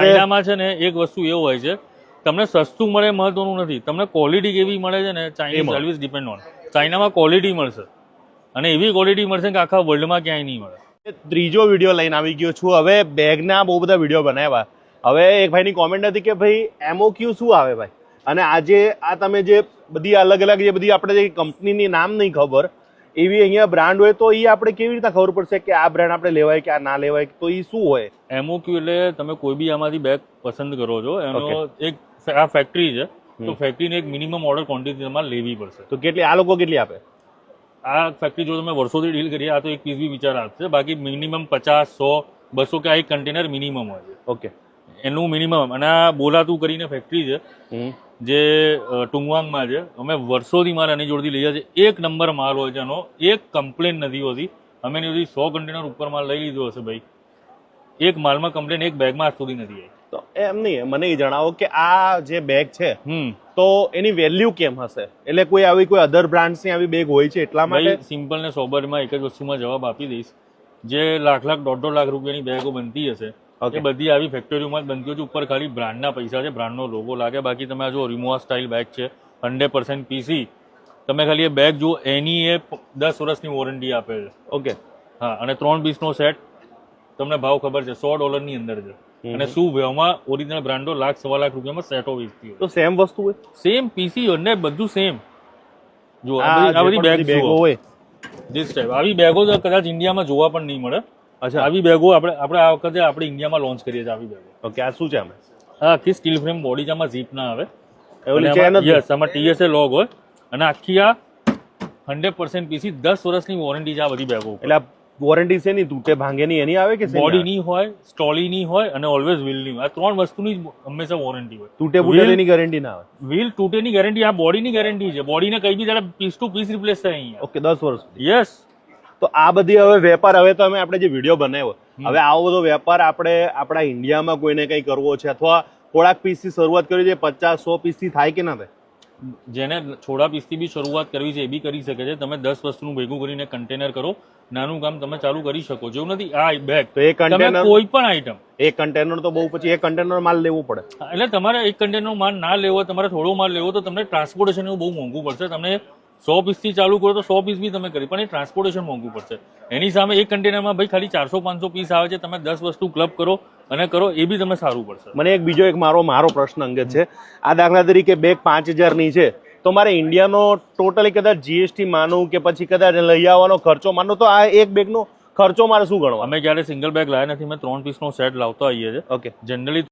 ચાઇનામાં છે ને એક વસ્તુ એવું હોય છે, તમને સસ્તું મળે મહત્વનું નથી, તમને ક્વોલિટી કેવી મળે છે ને ચાઇનીઝ સર્વિસ ડિપેન્ડ ઓન. ચાઇનામાં ક્વોલિટી મળશે અને એવી ક્વોલિટી મળશે કે આખા વર્લ્ડમાં ક્યાંય નહીં મળે. ત્રીજો વિડીયો લઈને આવી ગયો છું. હવે બેગના બહુ બધા વિડીયો બનાવ્યા. હવે એક ભાઈની કોમેન્ટ હતી કે ભાઈ એમઓક્યુ શું આવે ભાઈ, અને આજે આ તમે જે બધી અલગ અલગ જે બધી આપણે જે કંપનીની નામ નહીં ખબર એવી અહીંયા બ્રાન્ડ હોય તો એ આપણે કેવી રીતે ખબર પડશે કે આ બ્રાન્ડ આપણે લેવાય કે આ ના લેવાય, તો એ શું હોય? એમઓક્યુ એટલે તમે કોઈ બી આમાંથી બેગ પસંદ કરો છો, એનો એક આ ફેક્ટરી છે, તો ફેક્ટરીને એક મિનિમમ ઓર્ડર ક્વોન્ટિટી તમારે લેવી પડશે. તો કેટલી આ લોકો કેટલી આપે? આ ફેક્ટરી જો તમે વર્ષોથી ડીલ કરીએ, આ તો એક પીસ બી વિચાર આપશે, બાકી મિનિમમ 50, 100, 200 કે આ એક કન્ટેનર મિનિમમ હોય છે. ઓકે, એનું મિનિમમ. અને આ બોલાતું કરીને ફેક્ટરી છે જે ટુંગવાંગમાં છે. અમે વર્ષોથી માલ એની જોડથી લઈએ છીએ. એક નંબર માલ હોય છે, એનો એક કમ્પ્લેન નથી હોતી. અમે એની જોડથી 100 કન્ટેનર ઉપર માલ લઈ લીધો હશે ભાઈ, એક માલમાં કમ્પ્લેન એક બેગમાં આજ સુધી નથી આવી. તો એમ નહીં, મને એ જણાવો કે આ જે બેગ છે તો એની વેલ્યુ કેમ હશે? એટલે કોઈ આવી કોઈ અધર બ્રાન્ડ્સની આવી બેગ હોય છે એટલા માટે? સિમ્પલ ને સોબરમાં એક જ વસ્તુમાં જવાબ આપી દઈશ. જે લાખ, 1.5 લાખ રૂપિયાની બેગો બનતી હશે એ બધી આવી ફેક્ટરીઓમાં જ બનતી હોય છે. ઉપર ખાલી બ્રાન્ડના પૈસા છે, બ્રાન્ડનો લોગો લાગે. બાકી તમે આ જો રિમોવા સ્ટાઇલ બેગ છે, 100% પીસી. તમે ખાલી એ બેગ જુઓ, એની એ 10 વર્ષની વોરંટી આપે છે. ઓકે, હા, અને 3 પીસનો સેટ તમને ભાવ ખબર છે, $100 ની અંદર છે. અને શું ભાવમાં ઓરિજિનલ બ્રાન્ડો લાખ, 1.25 લાખ રૂપિયામાં સેટો વેચતી હોય. તો સેમ વસ્તુ હોય, સેમ પીસી અને બધું સેમ. જો આ બધી બેગો હોય ધીસ ટાઈપ. આવી બેગો તો કદાચ ઇન્ડિયામાં જોવા પણ નહીં મળે. અચ્છા, આવી બેગો આપણે આ વખતે આપણે ઇન્ડિયામાં લોન્ચ કરીએ છીએ આવી બેગો. ઓકે, આ શું છે? અમે હા, આખી સ્ટીલ ફ્રેમ બોડી છે, આમાં ઝીપ ના આવે. યસ, આમાં TSA લોગ હોય અને આખી આ 100% પીસી 10 વર્ષની વોરંટી છે આ બધી બેગો. એટલે વોરંટી છે નહીં, તૂટે ભાંગે નહીં એની આવે કે બોડી ની હોય, સ્ટોલી ની હોય અને ઓલવેઝ વ્હીલ ની હોય. આ 3 વસ્તુની હંમેશા વોરંટી હોય. તૂટે ફૂટે એની ગેરંટી ના આવે. વ્હીલ તૂટેની ગેરંટી, આ બોડીની ગેરંટી છે. બોડીને કઈ બી જરા પીસ ટુ પીસ રિપ્લેસ થાય અહીંયા. ઓકે, 10 વર્ષ. યસ. તો આ બધી હવે વેપાર, હવે તો અમે આપણે જે વિડીયો બનાવ્યો, હવે આવો બધો વેપાર આપણે આપણા ઇન્ડિયામાં કોઈને કંઈ કરવો છે અથવા થોડાક પીસથી શરૂઆત કરવી છે, 50, 100 પીસથી થાય કે ના થાય? જેને થોડા પીસથી બી શરૂઆત કરવી છે એ બી કરી શકે છે. તમે 10 વસ્તુનું ભેગું કરીને કન્ટેનર કરો, નાનું કામ તમે ચાલુ કરી શકો છો. એવું નથી આ બેગ તો એ કન્ટેનર, કોઈ પણ આઈટમ, એક કન્ટેનર તો બહુ, પછી એક કન્ટેનર માલ લેવું પડે. એટલે તમારે એક કન્ટેનર માલ ના લેવો, તમારે થોડો માલ લેવો તો તમને ટ્રાન્સપોર્ટેશન એવું બહુ મોંઘું પડશે. તમને 100 પીસથી ચાલુ કરો તો 100 પીસ બી તમે કરી, પણ એ ટ્રાન્સપોર્ટેશન મોંઘું પડશે. એની સામે એક કન્ટેનરમાં ભાઈ ખાલી 400-500 પીસ આવે છે, તમે 10 વસ્તુ ક્લબ કરો અને કરો, એ બી તમે સારું પડશે. મને એક બીજો એક મારો પ્રશ્ન અંગે છે. આ દાખલા તરીકે બેગ 5000 ની છે, તો મારે ઇન્ડિયાનો ટોટલી કદાચ GST માનું કે પછી કદાચ લઈ આવવાનો ખર્ચો માનું, તો આ એક બેગનો ખર્ચો મારે શું ગણવા? અમે જ્યારે સિંગલ બેગ લાવ્યા નથી, અમે 3 પીસનો સેટ લાવતા આવીએ છીએ. Okay, generally